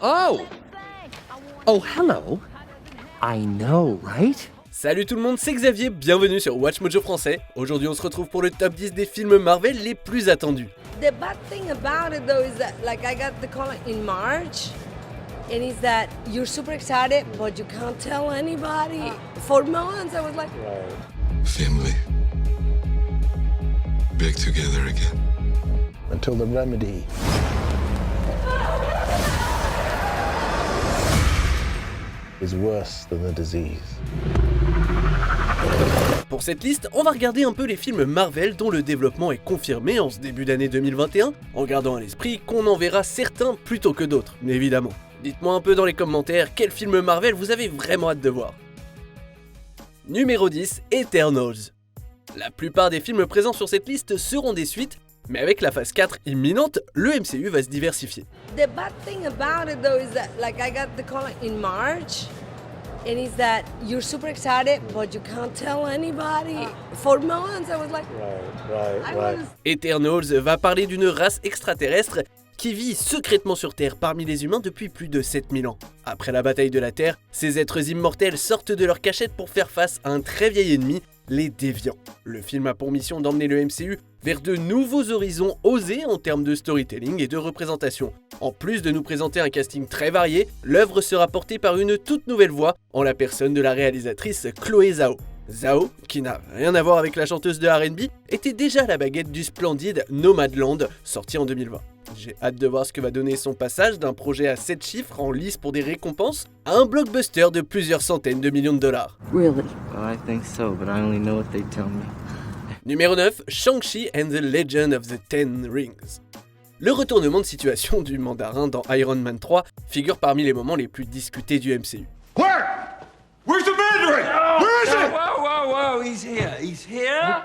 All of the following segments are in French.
Oh! Oh, hello! I know, right? Salut tout le monde, c'est Xavier, bienvenue sur Watch Mojo français. Aujourd'hui on se retrouve pour le top 10 des films Marvel les plus attendus. The bad thing about it though is that like I got the call in March and is that you're super excited but you can't tell anybody. For months I was like Family. Back together again. Until the remedy. Is worse than the disease. Pour cette liste, on va regarder un peu les films Marvel dont le développement est confirmé en ce début d'année 2021, en gardant à l'esprit qu'on en verra certains plutôt que d'autres, évidemment. Dites-moi un peu dans les commentaires quel film Marvel vous avez vraiment hâte de voir. Numéro 10, Eternals. La plupart des films présents sur cette liste seront des suites, mais avec la phase 4 imminente, le MCU va se diversifier. the bad thing about it though is that like I got the call in March and is that you're super excited but you can't tell anybody. For months I was like I was Eternals va parler d'une race extraterrestre qui vit secrètement sur Terre parmi les humains depuis plus de 7000 ans. Après la bataille de la Terre, ces êtres immortels sortent de leur cachette pour faire face à un très vieil ennemi, les Déviants. Le film a pour mission d'emmener le MCU vers de nouveaux horizons osés en termes de storytelling et de représentation. En plus de nous présenter un casting très varié, l'œuvre sera portée par une toute nouvelle voix en la personne de la réalisatrice Chloé Zhao. Zhao, qui n'a rien à voir avec la chanteuse de R&B, était déjà à la baguette du splendide Nomadland, sorti en 2020. J'ai hâte de voir ce que va donner son passage d'un projet à 7 chiffres en lice pour des récompenses à un blockbuster de plusieurs centaines de millions de dollars. Really? Well, I think so, but I only know what they tell me. Numéro 9, Shang-Chi and the Legend of the Ten Rings. Le retournement de situation du mandarin dans Iron Man 3 figure parmi les moments les plus discutés du MCU. Where? Where's the Mandarin? Where is it? Whoa, he's here. He's here,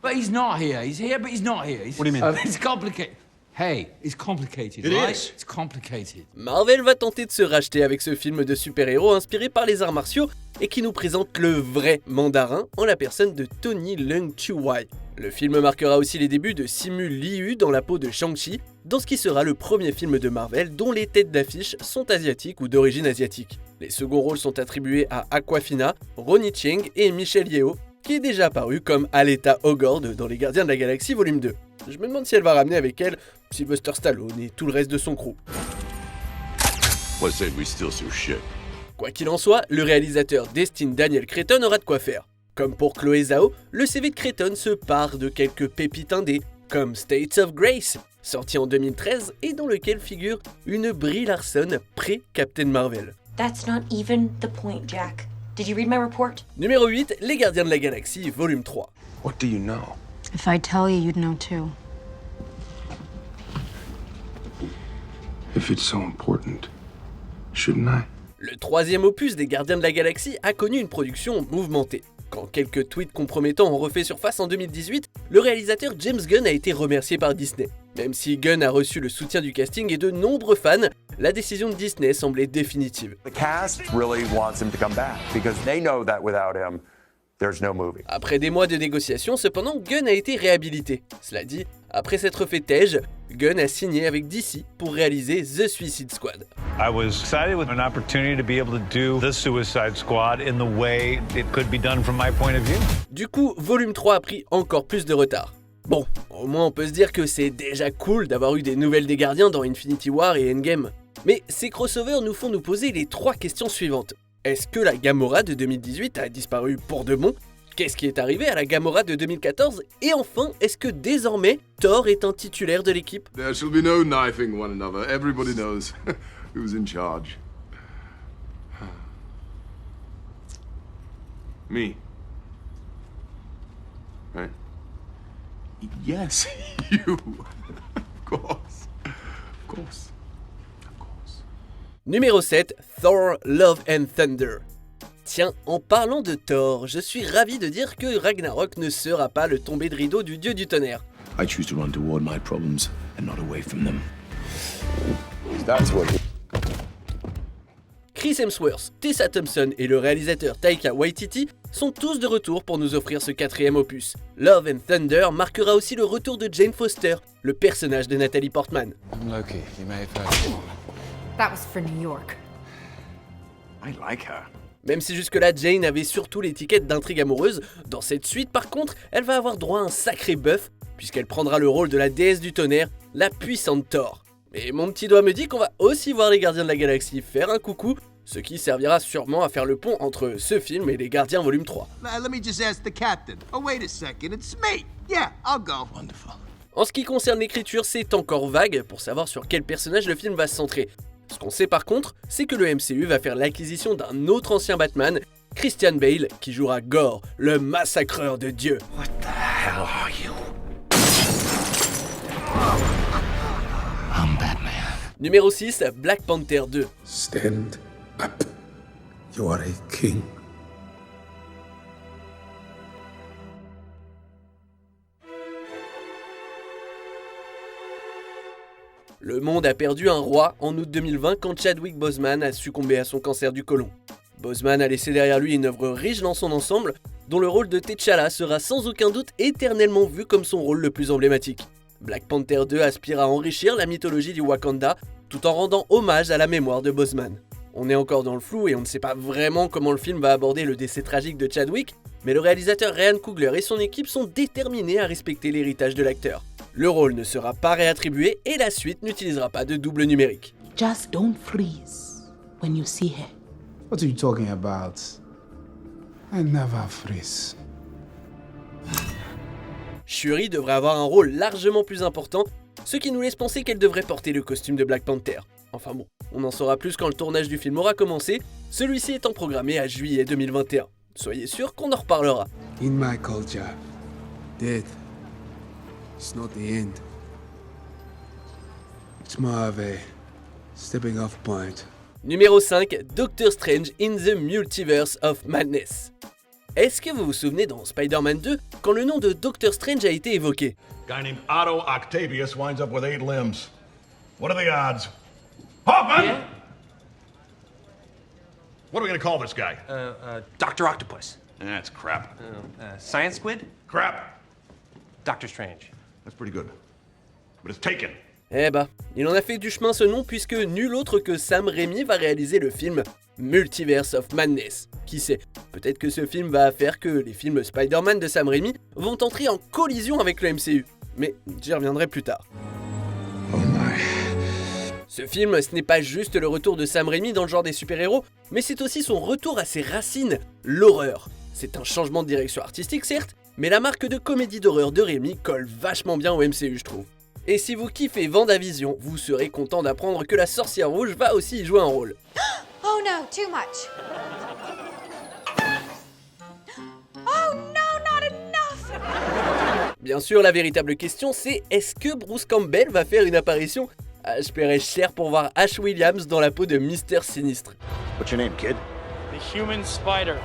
but he's not here. He's here, but he's not here. What do you mean? It's complicated. Hey, it's complicated, It right? is. It's complicated. Marvel va tenter de se racheter avec ce film de super-héros inspiré par les arts martiaux et qui nous présente le vrai mandarin en la personne de Tony Leung Chiu-Wai. Le film marquera aussi les débuts de Simu Liu dans la peau de Shang-Chi, dans ce qui sera le premier film de Marvel dont les têtes d'affiche sont asiatiques ou d'origine asiatique. Les seconds rôles sont attribués à Awkwafina, Ronny Chieng et Michelle Yeoh, qui est déjà apparue comme Aletha Ogord dans Les Gardiens de la Galaxie volume 2. Je me demande si elle va ramener avec elle Sylvester Stallone et tout le reste de son crew. Let's say we steal some shit. Quoi qu'il en soit, le réalisateur Destin Daniel Cretton aura de quoi faire. Comme pour Chloé Zhao, le CV de Cretton se pare de quelques pépites indées, comme States of Grace, sorti en 2013 et dans lequel figure une Brie Larson pré-Captain Marvel. That's not even the point, Jack. Did you read my report? Numéro 8, Les Gardiens de la Galaxie, volume 3. What do you know? If I tell you, you'd know too. If it's so important, shouldn't I? Le troisième opus des Gardiens de la Galaxie a connu une production mouvementée. Quand quelques tweets compromettants ont refait surface en 2018, le réalisateur James Gunn a été remercié par Disney. Même si Gunn a reçu le soutien du casting et de nombreux fans, la décision de Disney semblait définitive. The cast really wants him to come back because they know that without him, there's no movie. Après des mois de négociations, cependant, Gunn a été réhabilité. Cela dit, après s'être fait tège, Gunn a signé avec DC pour réaliser The Suicide Squad. I was excited with an opportunity to be able to do the Suicide Squad in the way it could be done from my point of view. Du coup, volume 3 a pris encore plus de retard. Bon, au moins on peut se dire que c'est déjà cool d'avoir eu des nouvelles des Gardiens dans Infinity War et Endgame. Mais ces crossovers nous font nous poser les 3 questions suivantes. Est-ce que la Gamora de 2018 a disparu pour de bon ? Qu'est-ce qui est arrivé à la Gamora de 2014 ? Et enfin, est-ce que désormais, Thor est un titulaire de l'équipe ? There shall be no knifing one another. Everybody knows who's in charge. Me. Right? Yes, you. Of course. Of course. Of course. Numéro 7, Thor Love and Thunder. Tiens, en parlant de Thor, je suis ravi de dire que Ragnarok ne sera pas le tombé de rideau du dieu du tonnerre. I choose to run toward my problems and not away from them. That's what. Chris Hemsworth, Tessa Thompson et le réalisateur Taika Waititi sont tous de retour pour nous offrir ce 4e opus. Love and Thunder marquera aussi le retour de Jane Foster, le personnage de Nathalie Portman. I'm Loki. You may have heard of me. That was for New York. I like her. Même si jusque-là Jane avait surtout l'étiquette d'intrigue amoureuse, dans cette suite par contre, elle va avoir droit à un sacré buff, puisqu'elle prendra le rôle de la déesse du tonnerre, la puissante Thor. Et mon petit doigt me dit qu'on va aussi voir les Gardiens de la Galaxie faire un coucou, ce qui servira sûrement à faire le pont entre ce film et les Gardiens volume 3. Let me just ask the captain. Oh, wait a second, it's me. Yeah, I'll go. Wonderful. En ce qui concerne l'écriture, c'est encore vague pour savoir sur quel personnage le film va se centrer. Ce qu'on sait par contre, c'est que le MCU va faire l'acquisition d'un autre ancien Batman, Christian Bale, qui jouera Gore, le massacreur de Dieu. What the hell are you? I'm Batman. Numéro 6, Black Panther 2. Stand up. You are a king. Le monde a perdu un roi en août 2020 quand Chadwick Boseman a succombé à son cancer du côlon. Boseman a laissé derrière lui une œuvre riche dans son ensemble, dont le rôle de T'Challa sera sans aucun doute éternellement vu comme son rôle le plus emblématique. Black Panther 2 aspire à enrichir la mythologie du Wakanda, tout en rendant hommage à la mémoire de Boseman. On est encore dans le flou et on ne sait pas vraiment comment le film va aborder le décès tragique de Chadwick, mais le réalisateur Ryan Coogler et son équipe sont déterminés à respecter l'héritage de l'acteur. Le rôle ne sera pas réattribué et la suite n'utilisera pas de double numérique. Just don't freeze when you see her. What are you talking about? I never freeze. Shuri devrait avoir un rôle largement plus important, ce qui nous laisse penser qu'elle devrait porter le costume de Black Panther. Enfin bon, on en saura plus quand le tournage du film aura commencé, celui-ci étant programmé à juillet 2021. Soyez sûr qu'on en reparlera. In my culture, death is not the end. It's more of a stepping off point. Numéro 5, Doctor Strange in the Multiverse of Madness. Est-ce que vous vous souvenez dans Spider-Man 2 quand le nom de Doctor Strange a été évoqué? Guy named Otto Octavius winds up with 8 limbs. What are the odds? Hoffman! Yeah? What are we gonna call this guy? Dr. Octopus. That's crap. Science Squid? Crap. Doctor Strange. That's pretty good. But it's taken. Eh bah, il en a fait du chemin ce nom puisque nul autre que Sam Raimi va réaliser le film Multiverse of Madness. Qui sait, peut-être que ce film va faire que les films Spider-Man de Sam Raimi vont entrer en collision avec le MCU. Mais j'y reviendrai plus tard. Ce film, ce n'est pas juste le retour de Sam Raimi dans le genre des super-héros, mais c'est aussi son retour à ses racines, l'horreur. C'est un changement de direction artistique certes, mais la marque de comédie d'horreur de Raimi colle vachement bien au MCU je trouve. Et si vous kiffez WandaVision, vous serez content d'apprendre que la sorcière rouge va aussi y jouer un rôle. Oh no, too much. Oh no, not enough. Bien sûr, la véritable question c'est est-ce que Bruce Campbell va faire une apparition? Je paierais cher pour voir Ash Williams dans la peau de Mister Sinistre. What's your name, kid? The Human Spider.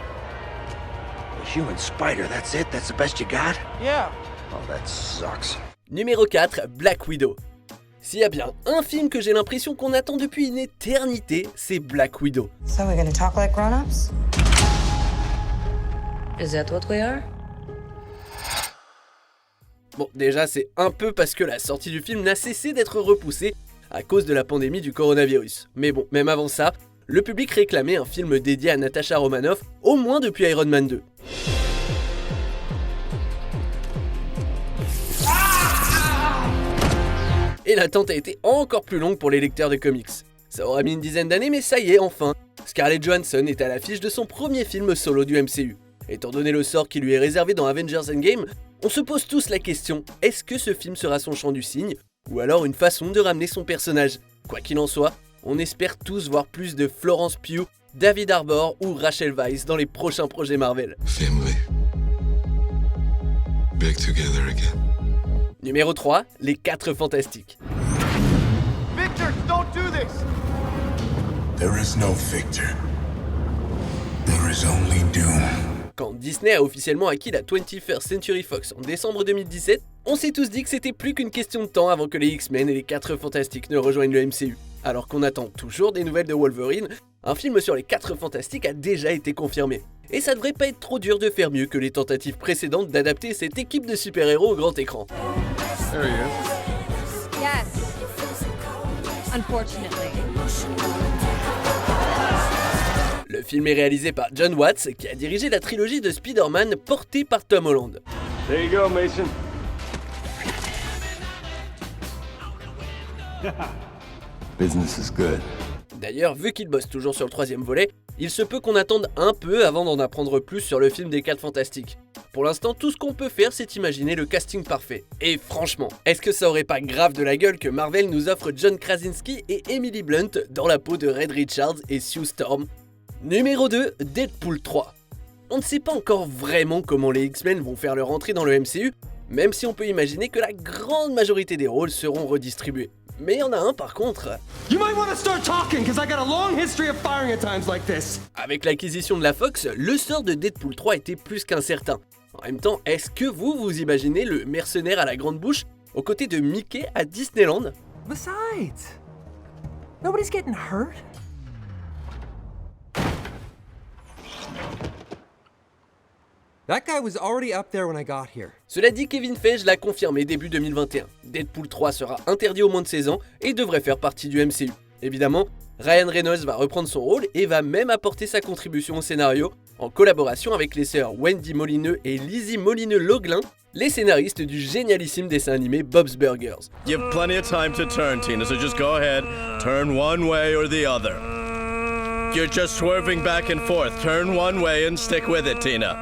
The Human Spider, that's it? That's the best you got? Yeah. Oh, that sucks. Numéro 4, Black Widow. S'il y a bien un film que j'ai l'impression qu'on attend depuis une éternité, c'est Black Widow. So we're gonna talk like grown-ups? Is that what we are? Bon, déjà c'est un peu parce que la sortie du film n'a cessé d'être repoussée à cause de la pandémie du coronavirus. Mais bon, même avant ça, le public réclamait un film dédié à Natasha Romanoff, au moins depuis Iron Man 2. Et l'attente a été encore plus longue pour les lecteurs de comics. Ça aura mis une dizaine d'années, mais ça y est, enfin, Scarlett Johansson est à l'affiche de son premier film solo du MCU. Étant donné le sort qui lui est réservé dans Avengers Endgame, on se pose tous la question, est-ce que ce film sera son chant du cygne, ou alors une façon de ramener son personnage? Quoi qu'il en soit, on espère tous voir plus de Florence Pugh, David Harbour ou Rachel Weisz dans les prochains projets Marvel. Family. Back together again. Numéro 3, les 4 Fantastiques. Victor, don't do this! There is no victor. There is only doom. Quand Disney a officiellement acquis la 21st Century Fox en décembre 2017, on s'est tous dit que c'était plus qu'une question de temps avant que les X-Men et les 4 Fantastiques ne rejoignent le MCU. Alors qu'on attend toujours des nouvelles de Wolverine, un film sur les 4 Fantastiques a déjà été confirmé. Et ça devrait pas être trop dur de faire mieux que les tentatives précédentes d'adapter cette équipe de super-héros au grand écran. Yes. Unfortunately. film est réalisé par John Watts, qui a dirigé la trilogie de Spider-Man portée par Tom Holland. There you go, Mason. Business is good. D'ailleurs, vu qu'il bosse toujours sur le 3e volet, il se peut qu'on attende un peu avant d'en apprendre plus sur le film des 4 Fantastiques. Pour l'instant, tout ce qu'on peut faire, c'est imaginer le casting parfait. Et franchement, est-ce que ça aurait pas grave de la gueule que Marvel nous offre John Krasinski et Emily Blunt dans la peau de Reed Richards et Sue Storm? Numéro 2, Deadpool 3. On ne sait pas encore vraiment comment les X-Men vont faire leur entrée dans le MCU, même si on peut imaginer que la grande majorité des rôles seront redistribués. Mais il y en a un par contre. Avec l'acquisition de la Fox, le sort de Deadpool 3 était plus qu'incertain. En même temps, est-ce que vous imaginez le mercenaire à la grande bouche aux côtés de Mickey à Disneyland? Besides, nobody's getting hurt. That guy was already up there when I got here. Cela dit, Kevin Feige l'a confirmé début 2021. Deadpool 3 sera interdit aux moins de 16 ans et devrait faire partie du MCU. Évidemment, Ryan Reynolds va reprendre son rôle et va même apporter sa contribution au scénario en collaboration avec les sœurs Wendy Molineux et Lizzie Molineux-Loglin, les scénaristes du génialissime dessin animé Bob's Burgers. You have plenty of time to turn, Tina, so just go ahead, turn one way or the other. You're just swerving back and forth. Turn one way and stick with it, Tina.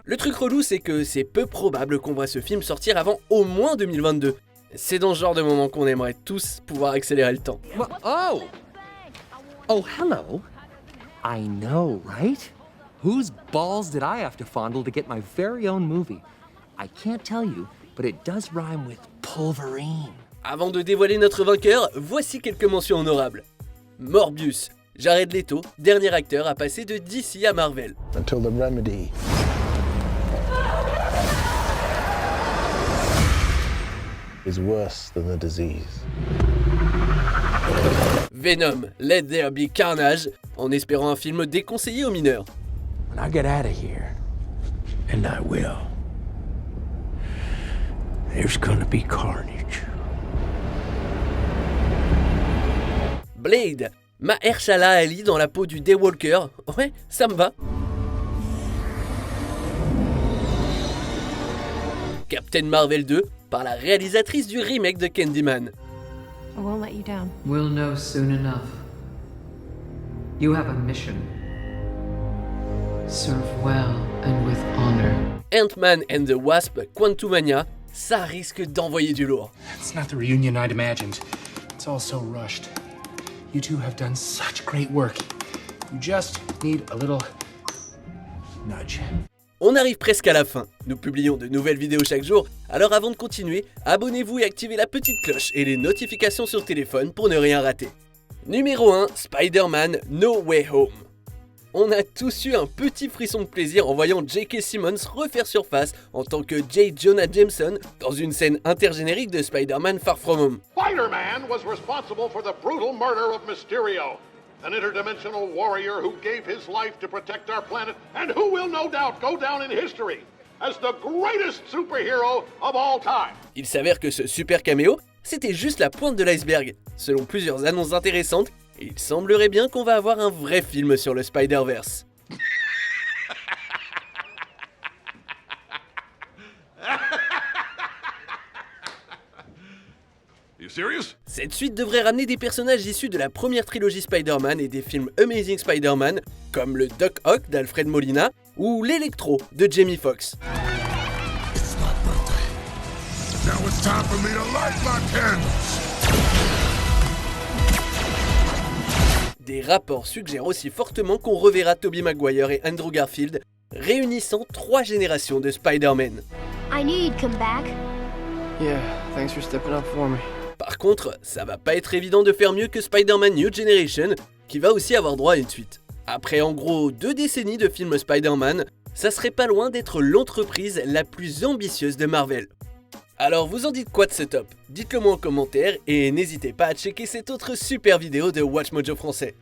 Le truc relou, c'est que c'est peu probable qu'on voit ce film sortir avant au moins 2022. C'est dans ce genre de moment qu'on aimerait tous pouvoir accélérer le temps. Oh! Oh, hello. I know, right? Whose balls did I have to fondle to get my very own movie? I can't tell you, but it does rhyme with Pulverine. Avant de dévoiler notre vainqueur, voici quelques mentions honorables. Morbius. Jared Leto, dernier acteur à passer de DC à Marvel. Until the remedy is worse than the disease. Venom, Let There Be Carnage, en espérant un film déconseillé aux mineurs. When I get out of here, and I will, there's gonna be carnage. Blade, Mahershala Ali dans la peau du Daywalker, ouais, ça me va. Captain Marvel 2, par la réalisatrice du remake de Candyman. I won't let you down. We'll know soon enough. You have a mission. Serve well and with honor. Ant-Man and the Wasp, Quantumania, ça risque d'envoyer du lourd. It's not the reunion I'd imagined. It's all so rushed. You two have done such great work. You just need a little nudge. On arrive presque à la fin. Nous publions de nouvelles vidéos chaque jour, alors avant de continuer, abonnez-vous et activez la petite cloche et les notifications sur téléphone pour ne rien rater. Numéro 1, Spider-Man No Way Home. On a tous eu un petit frisson de plaisir en voyant J.K. Simmons refaire surface en tant que J. Jonah Jameson dans une scène intergénérique de Spider-Man Far From Home. Spider-Man was responsible for the brutal murder of Mysterio, an interdimensional warrior who gave his life to protect our planet and who will no doubt go down in history as the greatest superhero of all time. Il s'avère que ce super caméo, c'était juste la pointe de l'iceberg. Selon plusieurs annonces intéressantes, il semblerait bien qu'on va avoir un vrai film sur le Spider-Verse. You serious? Cette suite devrait ramener des personnages issus de la première trilogie Spider-Man et des films Amazing Spider-Man, comme le Doc Ock d'Alfred Molina ou l'Electro de Jamie Foxx. Now it's time for me to light my candles. Des rapports suggèrent aussi fortement qu'on reverra Tobey Maguire et Andrew Garfield, réunissant 3 générations de Spider-Man. I knew you'd come back. Yeah, thanks for stepping up for me. Par contre, ça va pas être évident de faire mieux que Spider-Man New Generation, qui va aussi avoir droit à une suite. Après en gros 2 décennies de films Spider-Man, ça serait pas loin d'être l'entreprise la plus ambitieuse de Marvel. Alors vous en dites quoi de ce top? Dites-le moi en commentaire et n'hésitez pas à checker cette autre super vidéo de WatchMojo français.